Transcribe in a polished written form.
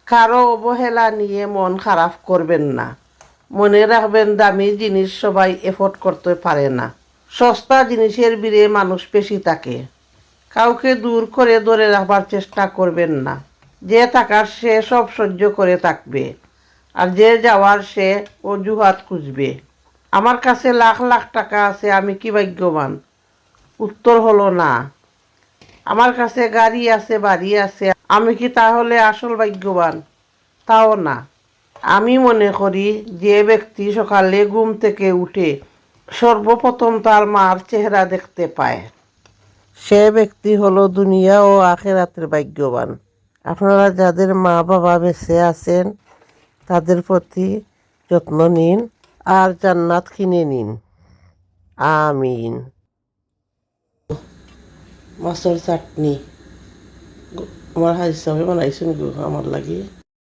কারো অবহেলা নিয়ে মন খারাপ করবেন না। মনে রাখবেন, দামি জিনিস সবাই এফোর্ড করতে পারে না। সস্তা জিনিসের ভিড়ে মানুষ বেশি থাকে। কাউকে দূর করে ধরে রাখবার চেষ্টা করবেন না। যে থাকার সে সব সহ্য করে থাকবে, আর যে যাওয়ার সে অজুহাত খুঁজবে। আমার কাছে লাখ লাখ টাকা আছে, আমি কি ভাগ্যবান? উত্তর হলো না। আমার কাছে গাড়ি আছে, বাড়ি আছে, আমি কি তাহলে আসল ভাগ্যবান? তাও না। আমি মনে করি, যে ব্যক্তি সকালে ঘুম থেকে উঠে সর্বপ্রথম তার মার চেহারা দেখতে পায়, সে ব্যক্তি হলো দুনিয়া ও আখিরাতের ভাগ্যবান। আপনারা যাদের মা বাবা বেঁচে আছেন তাদের প্রতি যত্ন নিন আর জান্নাত কিনে নিন। আমিন। মাছের চাটনি আমার হাজি সাহেব বানাইছেন গো আমার লাগি।